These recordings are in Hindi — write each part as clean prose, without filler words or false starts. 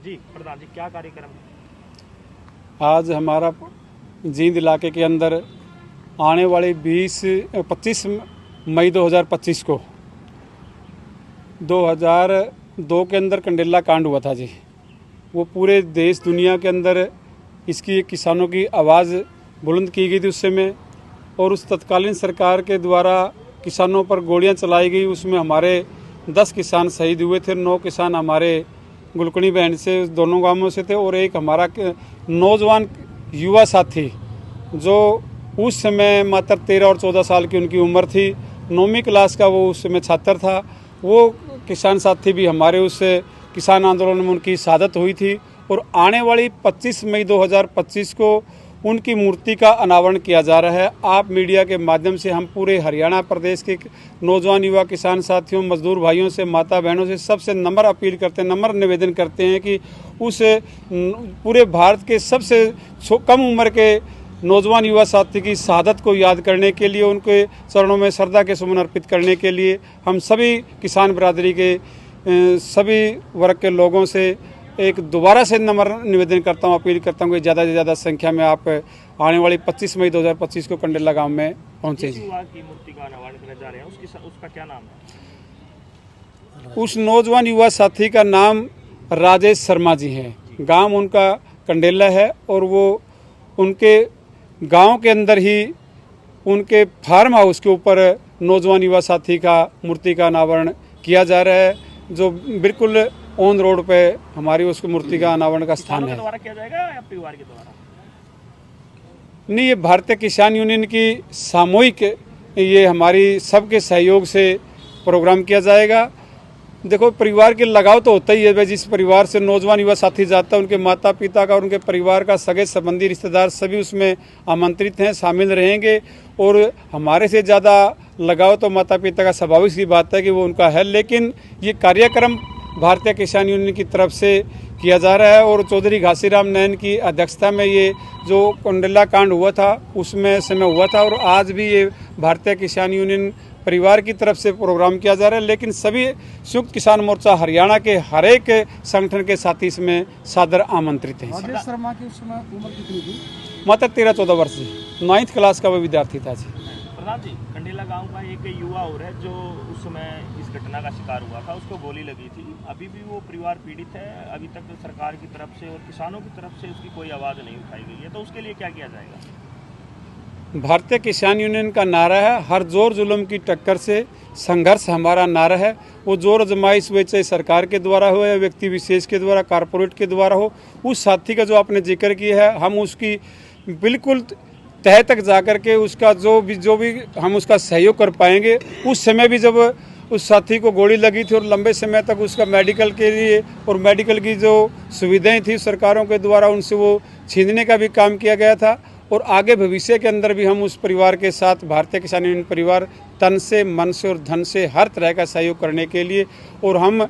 जी प्रधान जी, क्या कार्यक्रम? आज हमारा जींद इलाके के अंदर आने वाली 25 मई 2025 को 2002 के अंदर कंडेला कांड हुआ था जी। वो पूरे देश दुनिया के अंदर इसकी किसानों की आवाज़ बुलंद की गई थी उस समय, और उस तत्कालीन सरकार के द्वारा किसानों पर गोलियां चलाई गई। उसमें हमारे 10 किसान शहीद हुए थे। 9 किसान हमारे गुलकनी बैंड से दोनों गांवों से थे, और एक हमारा नौजवान युवा साथी जो उस समय मात्र 13 और 14 साल की उनकी उम्र थी, 9वीं क्लास का वो उस समय छात्र था। वो किसान साथी भी हमारे उस किसान आंदोलन में उनकी शहादत हुई थी। और आने वाली 25 मई 2025 को उनकी मूर्ति का अनावरण किया जा रहा है। आप मीडिया के माध्यम से हम पूरे हरियाणा प्रदेश के नौजवान युवा किसान साथियों, मजदूर भाइयों से, माता बहनों से सबसे नम्र अपील करते हैं, नम्र निवेदन करते हैं कि उस पूरे भारत के सबसे कम उम्र के नौजवान युवा साथी की शहादत को याद करने के लिए, उनके चरणों में श्रद्धा के सुमन अर्पित करने के लिए हम सभी किसान बिरादरी के सभी वर्ग के लोगों से एक दोबारा से नम्र निवेदन करता हूँ, अपील करता हूँ कि ज़्यादा से ज़्यादा संख्या में आप आने वाली 25 मई 2025 को कंडेला गांव में पहुँचे। जिस युवा की मूर्ति का अनावरण करने जा रहे हैं उसका क्या नाम है? उस नौजवान युवा साथी का नाम राजेश शर्मा जी है। गांव उनका कंडेला है, और वो उनके गांव के अंदर ही उनके फार्म हाउस के ऊपर नौजवान युवा साथी का मूर्ति का अनावरण किया जा रहा है, जो बिल्कुल ऑन रोड पे हमारी उसकी मूर्ति का अनावरण का स्थान है। द्वारा किया जाएगा या परिवार के द्वारा? नहीं, ये भारतीय किसान यूनियन की सामूहिक, ये हमारी सबके सहयोग से प्रोग्राम किया जाएगा। देखो, परिवार के लगाव तो होता ही है भाई। जिस परिवार से नौजवान युवा साथी जाता है, उनके माता पिता का और उनके परिवार का, सगे संबंधी रिश्तेदार सभी उसमें आमंत्रित हैं, शामिल रहेंगे। और हमारे से ज़्यादा लगाव तो माता पिता का स्वाभाविक सी बात है कि वो उनका है, लेकिन ये कार्यक्रम भारतीय किसान यूनियन की तरफ से किया जा रहा है। और चौधरी घासीराम नैन की अध्यक्षता में ये जो कंडेला कांड हुआ था उसमें समय हुआ था, और आज भी ये भारतीय किसान यूनियन परिवार की तरफ से प्रोग्राम किया जा रहा है। लेकिन सभी संयुक्त किसान मोर्चा हरियाणा के हर एक संगठन के साथी इसमें सादर आमंत्रित हैं। राजेश शर्मा की उस समय उम्र कितनी थी? मात्र 13-14 वर्ष जी, 9th क्लास का वो विद्यार्थी था जी। प्रधान जी, कंडेला गांव का एक युवा और है जो उस समय इस घटना का शिकार हुआ था, उसको गोली लगी थी। अभी भी वो परिवार पीड़ित है। अभी तक सरकार की तरफ से और किसानों की तरफ से उसकी कोई आवाज़ नहीं उठाई गई है, तो उसके लिए क्या किया जाएगा? भारतीय किसान यूनियन का नारा है, हर जोर जुल्म की टक्कर से संघर्ष हमारा नारा है। वो जोर आजमाइश हुए, चाहे सरकार के द्वारा हो या व्यक्ति विशेष के द्वारा, कारपोरेट के द्वारा हो, उस साथी का जो आपने जिक्र किया है, हम उसकी बिल्कुल तह तक जाकर के उसका जो भी हम उसका सहयोग कर पाएंगे। उस समय भी जब उस साथी को गोली लगी थी और लंबे समय तक उसका मेडिकल के लिए और मेडिकल की जो सुविधाएं थी सरकारों के द्वारा, उनसे वो छीनने का भी काम किया गया था। और आगे भविष्य के अंदर भी हम उस परिवार के साथ, भारतीय किसान यूनियन परिवार, तन से, मन से और धन से हर तरह का सहयोग करने के लिए, और हम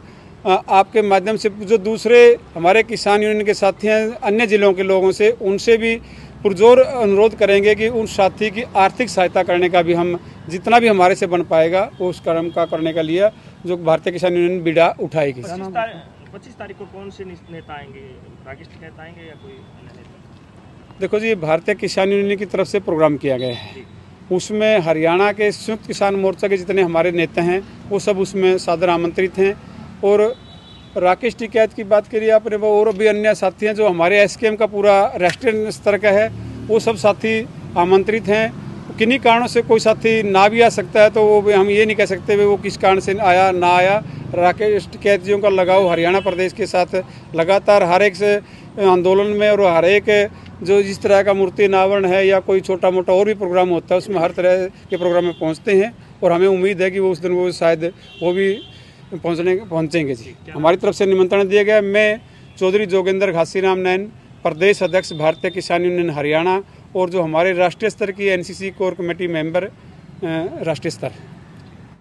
आपके माध्यम से जो दूसरे हमारे किसान यूनियन के साथी हैं अन्य जिलों के लोगों से, उनसे भी पुरजोर अनुरोध करेंगे कि उन साथी की आर्थिक सहायता करने का भी हम जितना भी हमारे से बन पाएगा वो उस कर्म का करने का लिए जो भारतीय किसान यूनियन बीड़ा उठाएगी। 25 तारीख को कौन से नेता आएंगे? राकेश टिकैत आएंगे या कोई अन्य नेता? देखो जी, भारतीय किसान यूनियन की तरफ से प्रोग्राम किया गया है, उसमें हरियाणा के संयुक्त किसान मोर्चा के जितने हमारे नेता हैं वो सब उसमें सादर आमंत्रित हैं। और राकेश टिकैत की बात करिए आपने, वो और भी अन्य साथी हैं जो हमारे एसकेएम का पूरा राष्ट्रीय स्तर का है, वो सब साथी आमंत्रित हैं। किन्हीं कारणों से कोई साथी ना भी आ सकता है, तो वो भी हम ये नहीं कह सकते वो किस कारण से आया ना आया। राकेश टिकैत जियों का लगाव हरियाणा प्रदेश के साथ लगातार हर एक से आंदोलन में, और हर एक जो जिस तरह का मूर्ति अनावरण है या कोई छोटा मोटा और भी प्रोग्राम होता है उसमें हर तरह के प्रोग्राम में पहुंचते हैं। और हमें उम्मीद है कि वो उस दिन वो शायद वो भी पहुंचेंगे जी। हमारी तरफ से निमंत्रण दिया गया। मैं चौधरी जोगेंद्र घासीराम नैन, प्रदेश अध्यक्ष भारतीय किसान यूनियन हरियाणा, और जो हमारे राष्ट्रीय स्तर की एनसीसी कोर कमेटी मेंबर राष्ट्रीय स्तर।